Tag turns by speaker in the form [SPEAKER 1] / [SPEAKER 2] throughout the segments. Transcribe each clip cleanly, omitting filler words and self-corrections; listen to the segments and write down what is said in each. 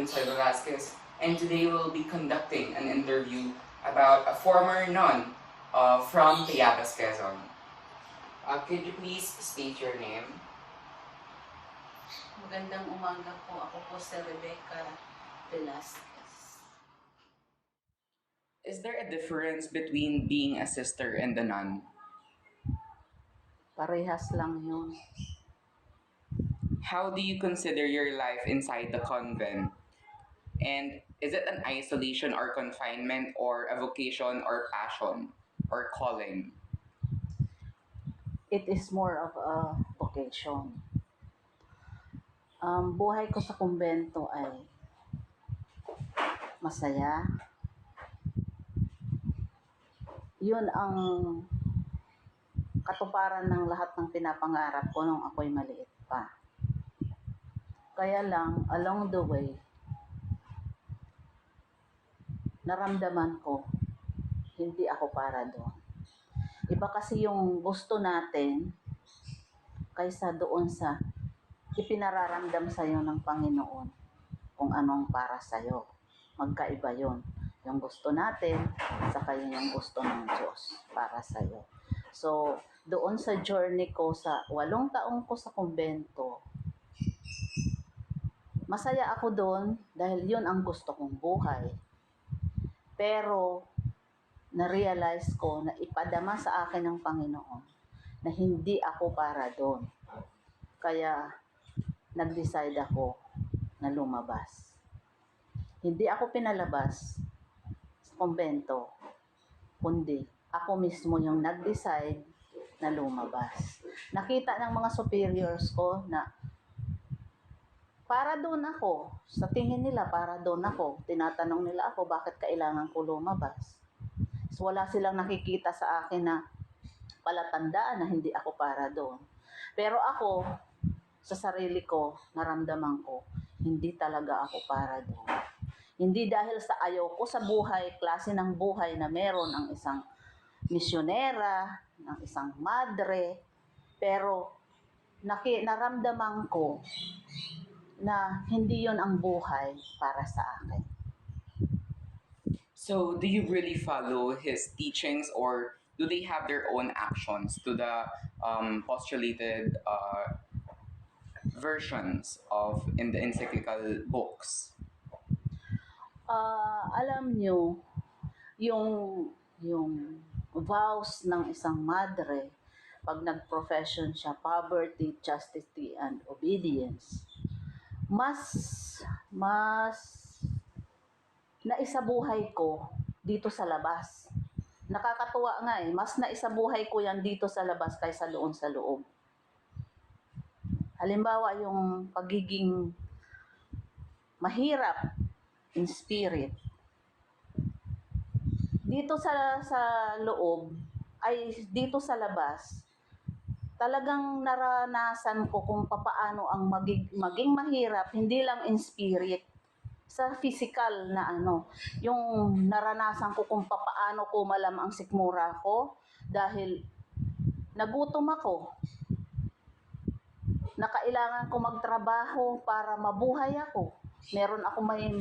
[SPEAKER 1] Lindsay Velasquez, and today we'll be conducting an interview about a former nun from Tayabas, Quezon. Could you please state your name?
[SPEAKER 2] Magandang umaga po. Ako po si Rebecca Velasquez.
[SPEAKER 1] Is there a difference between being a sister and a nun?
[SPEAKER 2] Parehas lang yun.
[SPEAKER 1] How do you consider your life inside the convent? And is it an isolation or confinement, or a vocation or passion or calling?
[SPEAKER 2] It is more of a vocation. Buhay ko sa kumbento ay masaya. Yun ang katuparan ng lahat ng pinapangarap ko nung ako'y maliit pa. Kaya lang, along the way, naramdaman ko, hindi ako para doon. Iba kasi yung gusto natin kaysa doon sa ipinararamdam sa'yo ng Panginoon kung anong para sa'yo. Magkaiba yun. Yung gusto natin, saka yun yung gusto ng Diyos para sa'yo. So, doon sa journey ko sa 8 taong ko sa kumbento, masaya ako doon dahil yun ang gusto kong buhay. Pero, na-realize ko na ipadama sa akin ng Panginoon na hindi ako para doon. Kaya, nag-decide ako na lumabas. Hindi ako pinalabas sa kumbento, kundi ako mismo yung nag-decide na lumabas. Nakita ng mga superiors ko na para doon ako. Sa tingin nila, para doon ako. Tinatanong nila ako, bakit kailangan ko lumabas? So, wala silang nakikita sa akin na palatandaan na hindi ako para doon. Pero ako, sa sarili ko, naramdaman ko, hindi talaga ako para doon. Hindi dahil sa ayaw ko sa buhay, klase ng buhay na meron ang isang misyonera, ng isang madre, pero naramdaman ko na hindi yon ang buhay para sa akin.
[SPEAKER 1] So, do you really follow his teachings, or do they have their own actions to the postulated versions of in the encyclical books?
[SPEAKER 2] Alam nyo, yung vows ng isang madre, pag nag-profession siya, poverty, chastity, and obedience, mas naisabuhay ko dito sa labas. Nakakatuwa nga mas naisabuhay ko yan dito sa labas kaysa doon sa loob. Halimbawa, yung pagiging mahirap in spirit. Dito sa loob, ay dito sa labas, talagang naranasan ko kung papaano ang maging mahirap, hindi lang in spirit, sa physical na yung naranasan ko kung papaano ko malam ang sikmura ko dahil nagutom ako. Nakailangan ko magtrabaho para mabuhay ako. Meron ako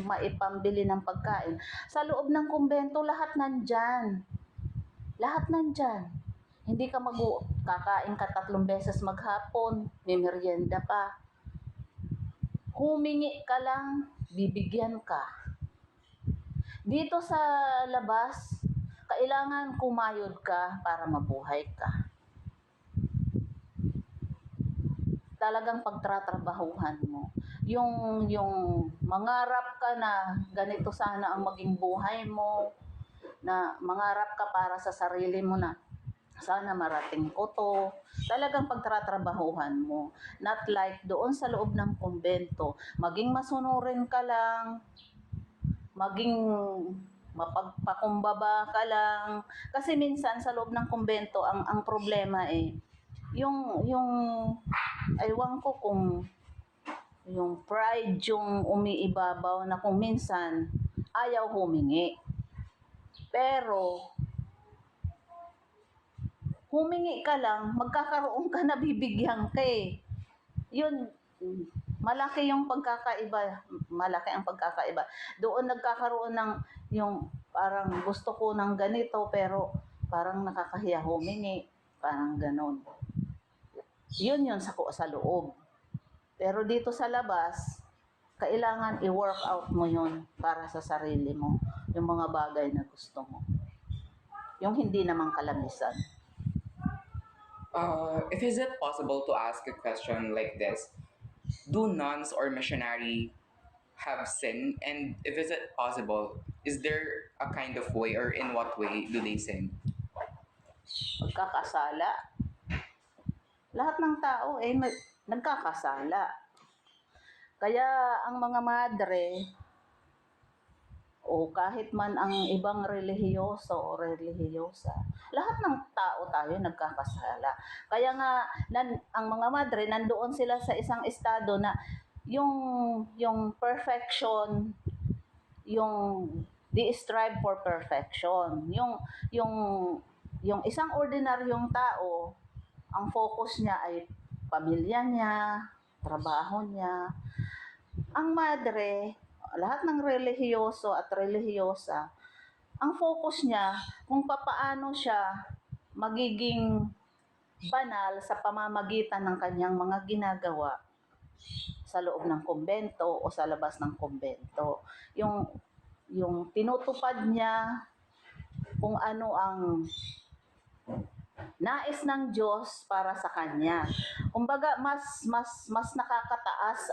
[SPEAKER 2] maipambili ng pagkain. Sa loob ng kumbento, lahat nandyan. Lahat nandyan. Hindi ka kakain ka 3 beses maghapon, may merienda pa. Humingi ka lang, bibigyan ka. Dito sa labas, kailangan kumayod ka para mabuhay ka. Talagang pagtratrabahuhan mo. Yung mangarap ka na ganito sana ang maging buhay mo, na mangarap ka para sa sarili mo na sana marating ko to. Talagang pagtratrabahuhan mo. Not like doon sa loob ng kumbento, maging masunurin ka lang, maging mapagpakumbaba ka lang. Kasi minsan sa loob ng kumbento, ang problema yung aywan ko kung yung pride yung umiibabaw na kung minsan ayaw humingi. Pero humingi ka lang, magkakaroon ka na bibigyan ka Yun, malaki yung pagkakaiba. malaki ang pagkakaiba. Doon nagkakaroon ng yung parang gusto ko ng ganito pero parang nakakahiya humingi, parang ganon. Yun sa loob. Pero dito sa labas, kailangan i-work out mo yun para sa sarili mo, yung mga bagay na gusto mo. Yung hindi naman kalamisan.
[SPEAKER 1] If is it possible to ask a question like this? Do nuns or missionary have sin? And if is it possible, is there a kind of way or in what way do they sin?
[SPEAKER 2] Pagkakasala. Lahat ng tao nagkakasala. Kaya ang mga madre, o kahit man ang ibang relihiyoso o relihiyosa, lahat ng tao tayo nagkakasala. Kaya nga, ang mga madre, nandoon sila sa isang estado na yung perfection, yung they strive for perfection. Yung isang ordinaryong tao, ang focus niya ay pamilya niya, trabaho niya. Ang madre, lahat ng relihiyoso at relihiyosa, ang focus niya kung papaano siya magiging banal sa pamamagitan ng kanyang mga ginagawa sa loob ng kumbento o sa labas ng kumbento. Yung tinutupad niya kung ano ang nais ng Diyos para sa kanya. Kumbaga mas nakakataas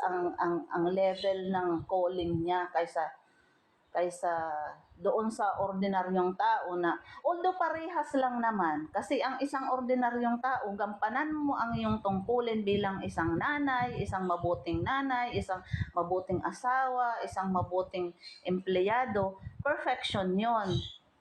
[SPEAKER 2] ang level ng calling niya kaysa doon sa ordinaryong tao na although parehas lang naman kasi ang isang ordinaryong tao gampanan mo ang iyong tungkulin bilang isang nanay, isang mabuting asawa, isang mabuting empleyado, perfection 'yon.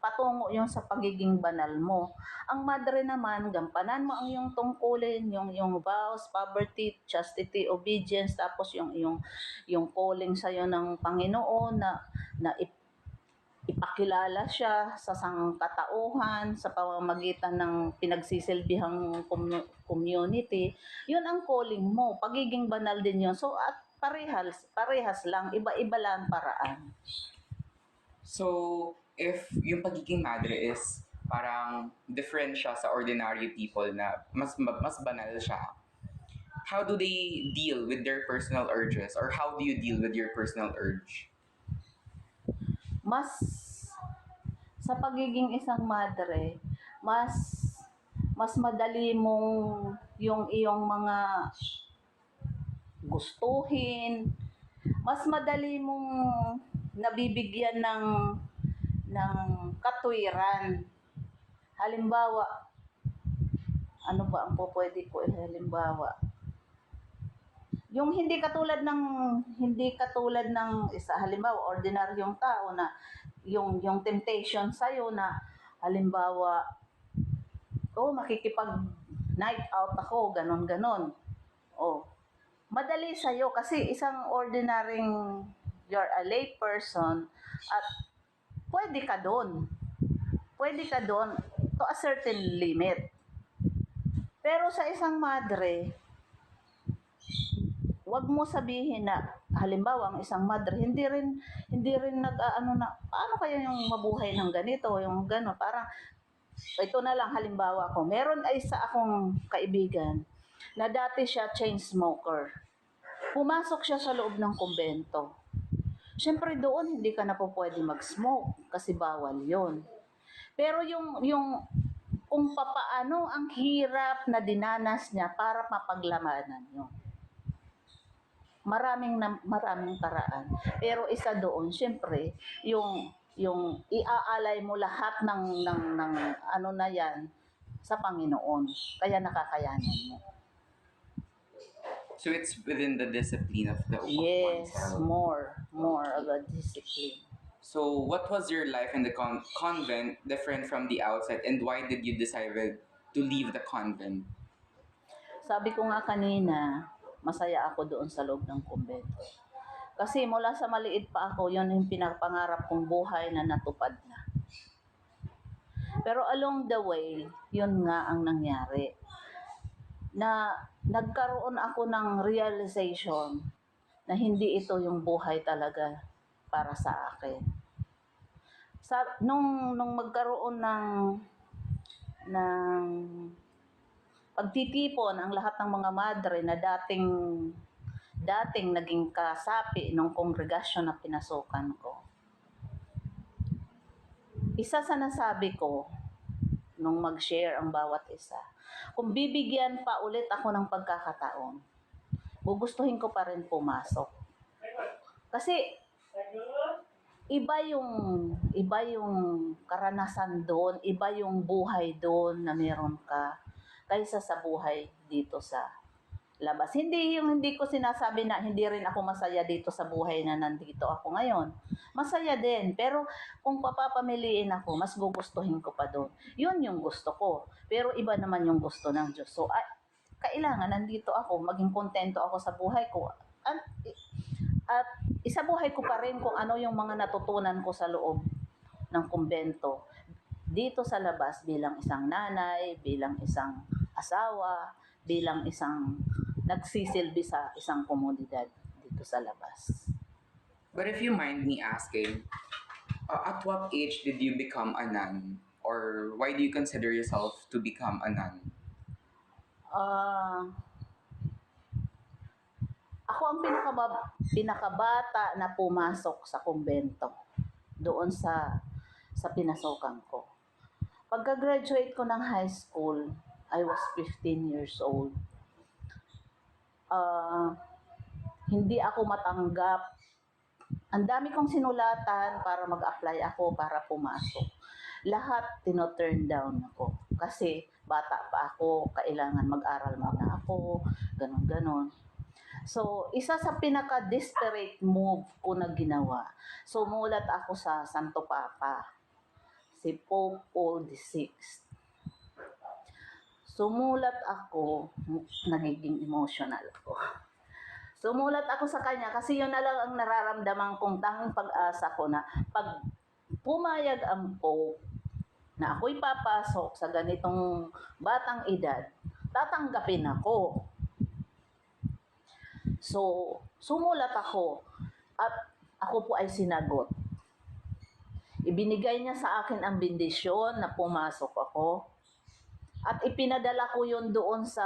[SPEAKER 2] Patungo yung sa pagiging banal mo. Ang madre naman, gampanan mo ang iyong tungkulin, yung vows, poverty, chastity, obedience, tapos yung calling sa'yo ng Panginoon na ipakilala siya sa sangkatauhan sa pamamagitan ng pinagsisilbihang community. Yun ang calling mo. Pagiging banal din yun. So, at parehas lang. Iba-iba lang paraan.
[SPEAKER 1] So, if yung pagiging madre is parang different siya sa ordinary people na mas banal siya, how do they deal with their personal urges? Or how do you deal with your personal urge?
[SPEAKER 2] Mas sa pagiging isang madre, mas madali mong yung iyong mga gustuhin, mas madali mong nabibigyan ng katwiran. Halimbawa, ano ba ang pwede ko halimbawa? Yung hindi katulad ng isa halimbawa ordinaryong tao na yung temptation sa na halimbawa makikipag night out ako ganon. Madali sa kasi isang ordinaryong you're a lay person at pwede ka doon to a certain limit. Pero sa isang madre, wag mo sabihin na halimbawa ang isang madre hindi rin na paano kaya yung mabuhay ng ganito, yung gano'n, parang ito na lang halimbawa ko. Meron ay isa akong kaibigan na dati siya chain smoker. Pumasok siya sa loob ng kumbento. Siyempre doon hindi ka na po pwede mag-smoke kasi bawal 'yon. Pero yung kung papaano ang hirap na dinanas niya para mapaglamanan 'yon. Maraming paraan. Pero isa doon, syempre, yung iaalay mo lahat ng ano na yan sa Panginoon. Kaya nakakayanan mo.
[SPEAKER 1] So it's within the discipline of
[SPEAKER 2] Yes,
[SPEAKER 1] oneself.
[SPEAKER 2] more of a discipline.
[SPEAKER 1] So what was your life in the convent different from the outside, and why did you decide to leave the convent?
[SPEAKER 2] Sabi ko nga kanina, masaya ako doon sa loob ng kumbento. Kasi mula sa maliit pa ako, yun yung pinapangarap kong buhay na natupad na. Pero along the way, yun nga ang nangyari. Na nagkaroon ako ng realization na hindi ito yung buhay talaga para sa akin. Nung magkaroon ng pagtitipon ang lahat ng mga madre na dating naging kasapi ng kongregasyon na pinasukan ko. Isa sa nasabi ko nung mag-share ang bawat isa, kung bibigyan pa ulit ako ng pagkakataon, gugustuhin ko pa rin pumasok. Kasi iba yung karanasan doon, iba yung buhay doon na meron ka kaysa sa buhay dito sa labas. Hindi ko sinasabi na hindi rin ako masaya dito sa buhay na nandito ako ngayon. Masaya din, pero kung papapamiliin ako, mas gugustuhin ko pa doon. Yun yung gusto ko. Pero iba naman yung gusto ng Diyos. So, kailangan nandito ako, maging kontento ako sa buhay ko. At isabuhay ko pa rin kung ano yung mga natutunan ko sa loob ng kumbento. Dito sa labas bilang isang nanay, bilang isang asawa, bilang isang nagsisilbi sa isang komunidad dito sa labas.
[SPEAKER 1] But if you mind me asking, at what age did you become a nun? Or why do you consider yourself to become a nun?
[SPEAKER 2] Ako ang pinakabata na pumasok sa kumbento doon sa pinasukan ko. Pagka-graduate ko ng high school, I was 15 years old. Hindi ako matanggap. Ang dami kong sinulatan para mag-apply ako para pumasok. Lahat tino-turn down ako. Kasi bata pa ako, kailangan mag-aral muna ako, ganon-ganon. So, isa sa pinaka-desperate move ko na ginawa, sumulat ako sa Santo Papa, si Pope Paul VI. Sumulat ako, nagiging emotional ako. Sumulat ako sa kanya kasi yun na lang ang nararamdaman kong tanging pag-asa ko na pag pumayag ang Pope na ako'y papasok sa ganitong batang edad, tatanggapin ako. So, sumulat ako at ako po ay sinagot. Ibinigay niya sa akin ang bendisyon na pumasok ako. At ipinadala ko yun doon sa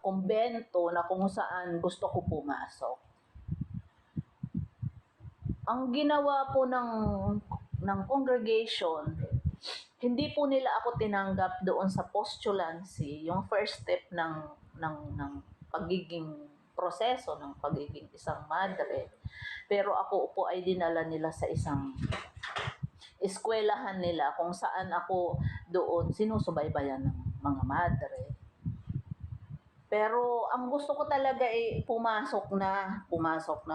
[SPEAKER 2] kumbento na kung saan gusto ko pumasok. Ang ginawa po ng congregation, hindi po nila ako tinanggap doon sa postulancy, yung first step ng pagiging proseso ng pagiging isang madre. Pero ako po ay dinala nila sa isang eskwelahan nila kung saan ako doon sinusubaybayan ng mga madre. Pero ang gusto ko talaga ay pumasok na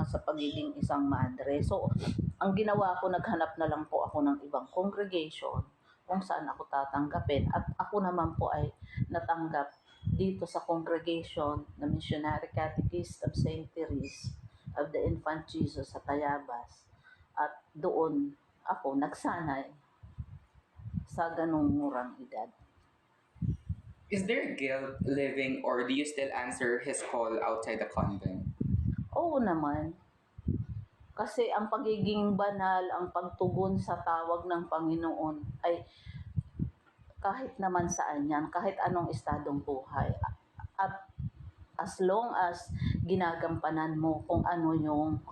[SPEAKER 2] sa pagiging isang madre. So, ang ginawa ko, naghanap na lang po ako ng ibang congregation kung saan ako tatanggapin. At ako naman po ay natanggap dito sa congregation na Missionary Catechist of St. Therese of the Infant Jesus sa Tayabas. At doon ako nagsanay sa ganung murang edad.
[SPEAKER 1] Is there guilt living or do you still answer his call outside the convent?
[SPEAKER 2] Oo naman. Kasi ang pagiging banal, ang pagtugon sa tawag ng Panginoon ay kahit naman saan yan, kahit anong estadong buhay. At as long as ginagampanan mo kung ano yung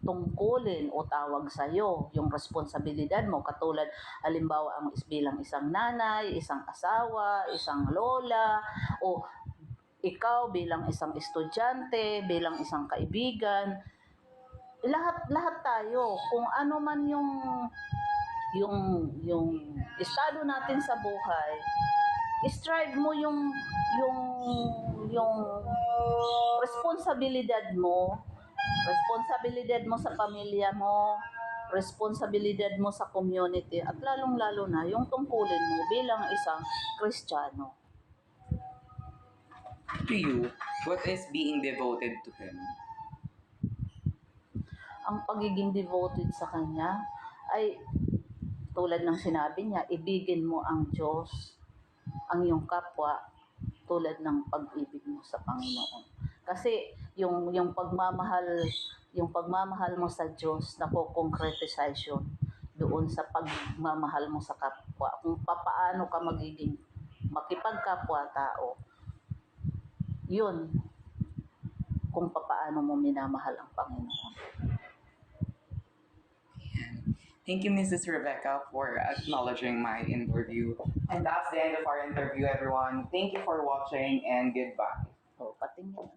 [SPEAKER 2] tungkulin o tawag sa'yo, yung responsibilidad mo, katulad halimbawa ang bilang isang nanay, isang asawa, isang lola, o ikaw bilang isang estudyante, bilang isang kaibigan, lahat tayo, kung ano man yung estado natin sa buhay, strive mo yung responsibilidad mo sa pamilya mo, responsibilidad mo sa community, at lalong-lalo na yung tungkulin mo bilang isang Kristiyano.
[SPEAKER 1] To you, what is being devoted to him?
[SPEAKER 2] Ang pagiging devoted sa Kanya ay tulad ng sinabi niya, ibigin mo ang Diyos, ang iyong kapwa, tulad ng pag-ibig mo sa Panginoon. Kasi yung pagmamahal mo sa Diyos, nako-concretize yun doon sa pagmamahal mo sa kapwa. Kung papaano ka magiging makipagkapwa-tao, yun kung papaano mo minamahal ang Panginoon.
[SPEAKER 1] Thank you, Mrs. Rebecca, for acknowledging my interview. And that's the end of our interview, everyone. Thank you for watching and goodbye.
[SPEAKER 2] O, patingin.